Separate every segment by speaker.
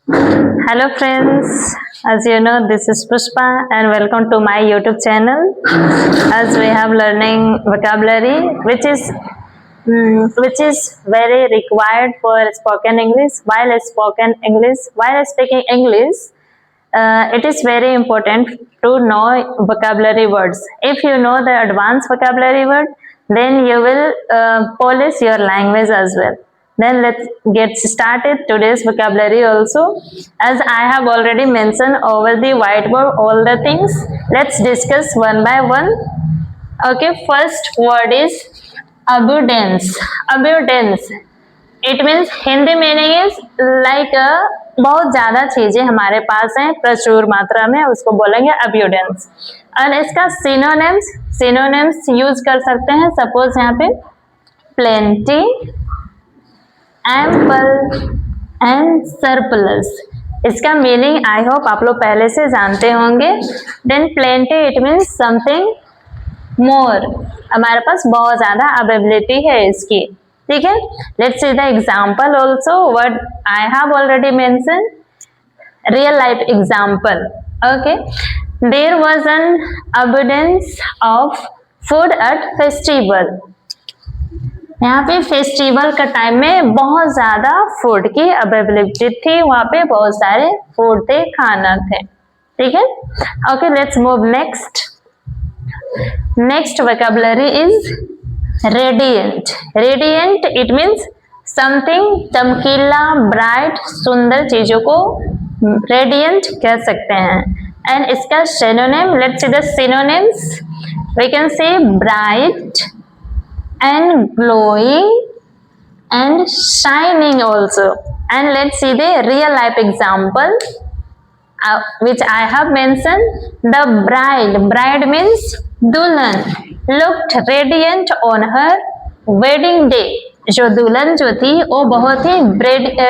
Speaker 1: Hello friends, as you know this is Pushpa and welcome to my YouTube channel. As we have learning vocabulary which is very required for spoken English. While speaking English, it is very important to know vocabulary words. If you know the advanced vocabulary word, then you will polish your language as well. Then let's get started today's vocabulary also. As I have already mentioned over the whiteboard all the things, let's discuss one by one. Okay, first word is abundance. Abundance. It means Hindi meaning is like बहुत ज्यादा चीजें हमारे पास हैं प्रचुर मात्रा में, उसको बोलेंगे abundance. और इसका synonyms यूज कर सकते हैं. सपोज यहाँ पे plenty, ample and surplus. इसका मीनिंग आई होप आप लोग पहले से जानते होंगे. Then plenty it means something more. हमारे पास बहुत ज्यादा अवेलेबिलिटी है इसकी. ठीक है. Let's see the example also what I have already mention. Real life example. Okay. There was an abundance of food at festival. यहाँ पे फेस्टिवल का टाइम में बहुत ज्यादा फूड की अवेलेबिलिटी थी. वहाँ पे बहुत सारे फूड थे, खाना थे. ठीक है. Okay, let's move next. Next vocabulary is radiant. Radiant it means something चमकीला, bright, सुंदर चीजों को radiant कह सकते हैं. And इसका synonym, let's see the synonyms. We can say bright and glowing and shining also. And let's see the real life example which I have mentioned. The bride means दुल्हन looked radiant on her wedding day. जो दुल्हन जो थी वो बहुत ही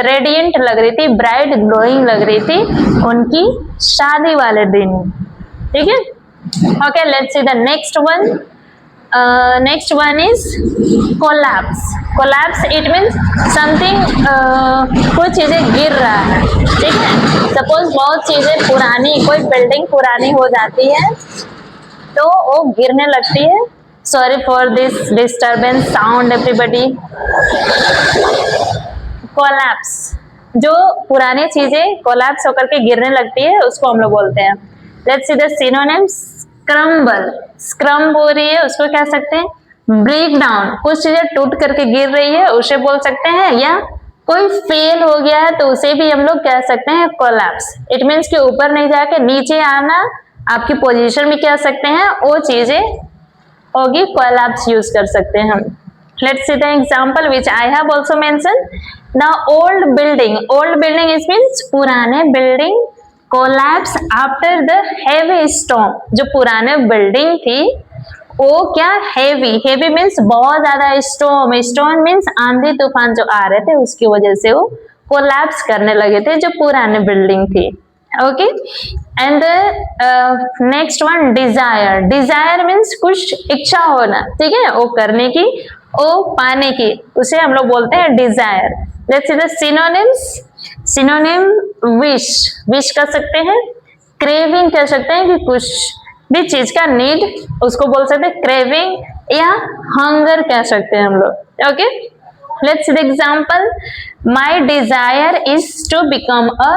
Speaker 1: radiant लग रही थी, ब्राइट ग्लोइंग लग रही थी उनकी शादी वाले दिन. ठीक है. Okay, let's see the next one. Next one is collapse. Collapse it means something कुछ चीजें गिर रहा है. ठीक है. सपोज बहुत चीजें पुरानी, कोई बिल्डिंग पुरानी हो जाती है तो वो गिरने लगती है. Sorry for this disturbance sound everybody. Collapse, जो पुरानी चीजें कोलैप्स होकर के गिरने लगती है उसको हम लोग बोलते हैं. Let's see the synonyms. Crumble. स्क्रम्ब हो रही है उसको कह सकते हैं. ब्रेक डाउन, कुछ चीजें टूट करके गिर रही है उसे बोल सकते हैं. या कोई फेल हो गया है तो उसे भी हम लोग कह सकते हैं कोलैप्स. इट मीन्स कि ऊपर नहीं जाके नीचे आना, आपकी पोजीशन भी कह सकते हैं, वो चीजें होगी, कोलैप्स यूज कर सकते हैं हम. Let's see the example which I have also mention. The old building. Old building it means पुराने building collapse after the heavy storm. जो पुराने बिल्डिंग थी वो क्या हेवी मीन्स बहुत ज्यादा. स्टॉर्म मीन्स आंधी तूफान जो आ रहे थे उसकी वजह से वो कोलैप्स करने लगे थे जो पुराने बिल्डिंग थी. Okay. And next one desire. Desire means कुछ इच्छा होना. ठीक है. वो करने की, वो पाने की, उसे हम लोग बोलते हैं desire. Let's see the synonyms. Synonym wish. Wish कर सकते हैं. क्रेविंग कह सकते हैं कि कुछ भी चीज का नीड, उसको बोल सकते हैं क्रेविंग. या हंगर कह सकते हैं हम लोग. Okay. Let's see the example. My desire is to become a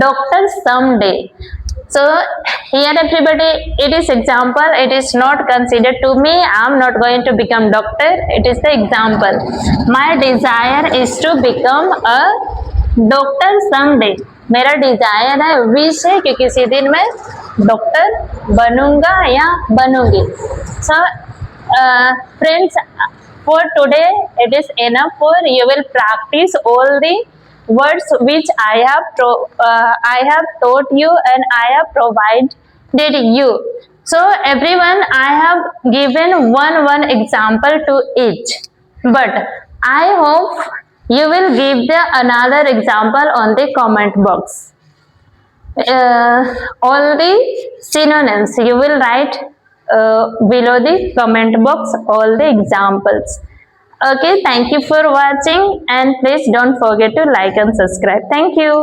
Speaker 1: doctor someday. So here everybody, it is example, it is not considered to me. I am not going to become doctor. It is the example. My desire is to become a doctor someday. मेरा Dzire है, wish है कि किसी दिन मैं doctor बनूंगा या बनूंगी. So friends, for today it is enough. For you will practice all the words which I have taught you and I have provided you. So everyone, I have given one example to each, but I hope you will give the another example on the comment box. All the synonyms you will write below the comment box, all the examples. Okay, thank you for watching and please don't forget to like and subscribe. Thank you.